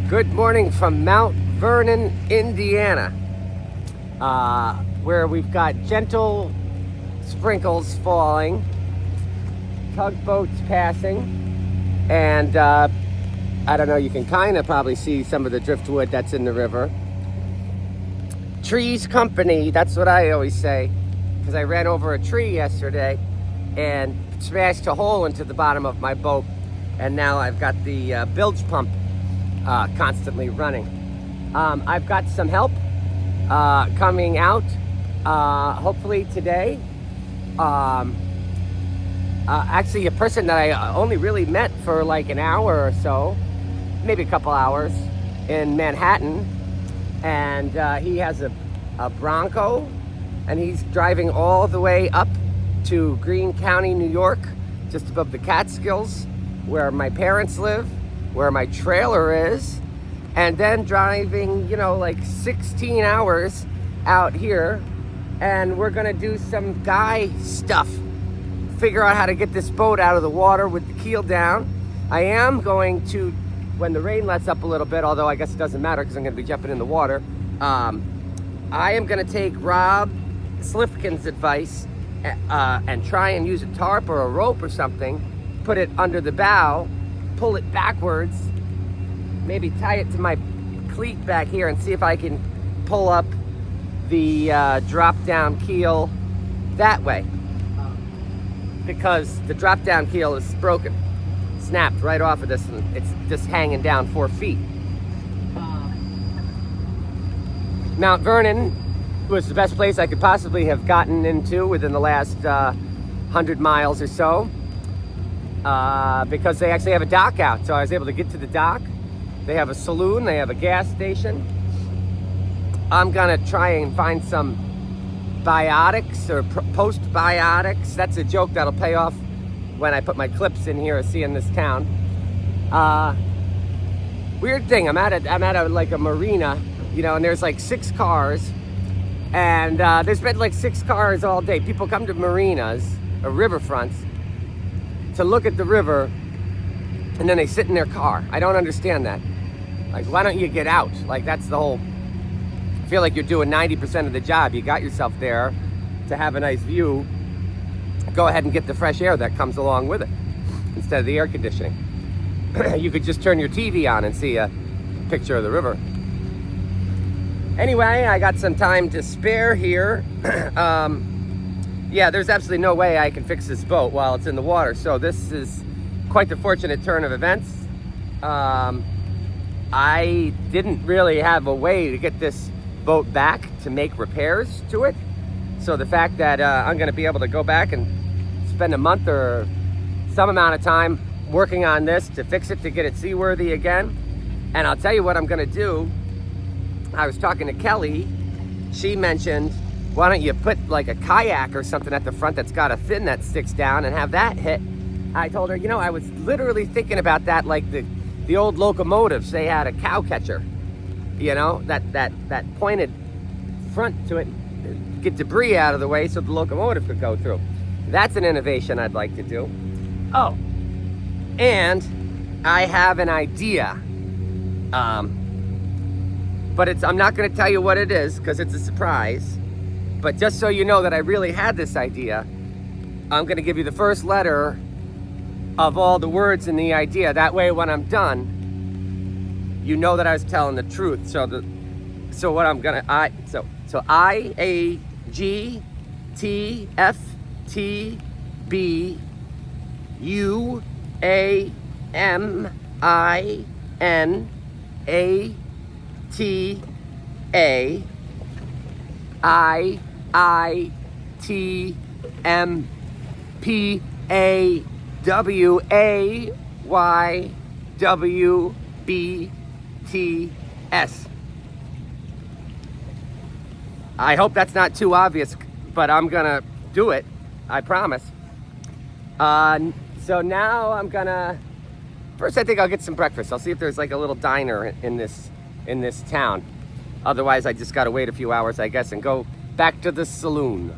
Good morning from Mount Vernon, Indiana, where we've got gentle sprinkles falling, tugboats passing, and I don't know, you can kind of probably see some of the driftwood that's in the river. Trees company, that's what I always say, because I ran over a tree yesterday and smashed a hole into the bottom of my boat, and now I've got the bilge pump constantly running. I've got some help coming out hopefully today. Actually, a person that I only really met for like an hour or so, maybe a couple hours, in Manhattan, and he has a Bronco, and he's driving all the way up to Greene County, New York, just above the Catskills, where my parents live, where my trailer is, and then driving, like 16 hours out here, and we're gonna do some guy stuff, figure out how to get this boat out of the water with the keel down. I am going to, when the rain lets up a little bit, although I guess it doesn't matter because I'm gonna be jumping in the water, I am gonna take Rob Slifkin's advice and try and use a tarp or a rope or something, put it under the bow, pull it backwards, maybe tie it to my cleat back here and see if I can pull up the drop down keel that way, because the drop down keel is broken, snapped right off of this, and it's just hanging down 4 feet. Mount Vernon was the best place I could possibly have gotten into within the last 100 miles or so, because they actually have a dock out, so I was able to get to the dock. They have a saloon, they have a gas station. I'm gonna try and find some biotics or post-biotics. That's a joke that'll pay off when I put my clips in here, seeing this town. Weird thing, I'm at a marina, and there's like 6 cars, and there's been like 6 cars all day. People come to marinas or riverfronts to look at the river, and then they sit in their car. I don't understand that. Like, why don't you get out? Like, that's the whole, I feel like you're doing 90% of the job. You got yourself there to have a nice view. Go ahead and get the fresh air that comes along with it instead of the air conditioning. You could just turn your TV on and see a picture of the river. Anyway, I got some time to spare here. Yeah, there's absolutely no way I can fix this boat while it's in the water. So this is quite the fortunate turn of events. I didn't really have a way to get this boat back to make repairs to it. So the fact that I'm gonna be able to go back and spend a month or some amount of time working on this to fix it, to get it seaworthy again. And I'll tell you what I'm gonna do. I was talking to Kelly. She mentioned, why don't you put like a kayak or something at the front that's got a fin that sticks down and have that hit? I told her, I was literally thinking about that, like the old locomotives. They had a cow catcher, that pointed front to it, get debris out of the way so the locomotive could go through. That's an innovation I'd like to do. Oh, and I have an idea. But I'm not going to tell you what it is because it's a surprise. But just so you know that I really had this idea, I'm going to give you the first letter of all the words in the idea. That way, when I'm done, you know that I was telling the truth. So what I'm gonna IAGTFTBUAYWBTS. I hope that's not too obvious, but I'm gonna do it. I promise. So now I'm gonna, first I think I'll get some breakfast. I'll see if there's like a little diner in this town. Otherwise I just gotta wait a few hours, I guess, and go back to the saloon.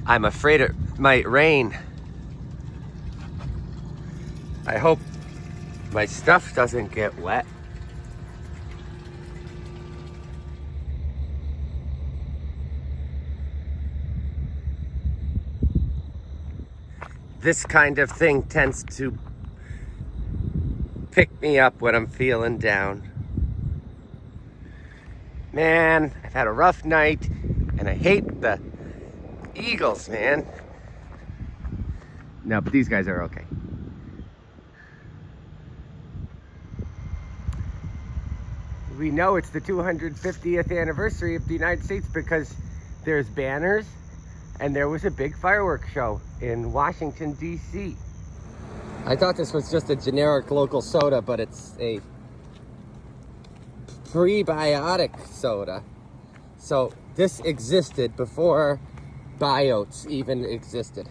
I'm afraid it might rain. I hope my stuff doesn't get wet. This kind of thing tends to pick me up when I'm feeling down. Man, I've had a rough night, and I hate the Eagles, man. No, but these guys are okay. We know it's the 250th anniversary of the United States because there's banners, and there was a big fireworks show in Washington, D.C. I thought this was just a generic local soda, but it's a prebiotic soda. So this existed before biotes even existed.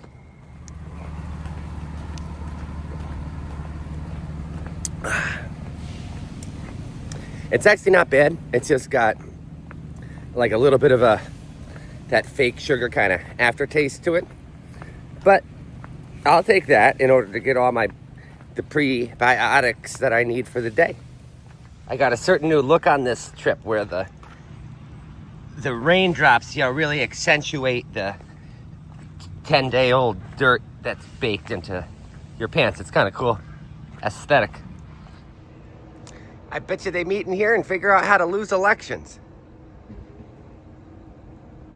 It's actually not bad. It's just got like a little bit of that fake sugar kind of aftertaste to it. But I'll take that in order to get all the prebiotics that I need for the day. I got a certain new look on this trip where the raindrops, really accentuate the 10-day-old dirt that's baked into your pants. It's kind of cool aesthetic. I bet you they meet in here and figure out how to lose elections.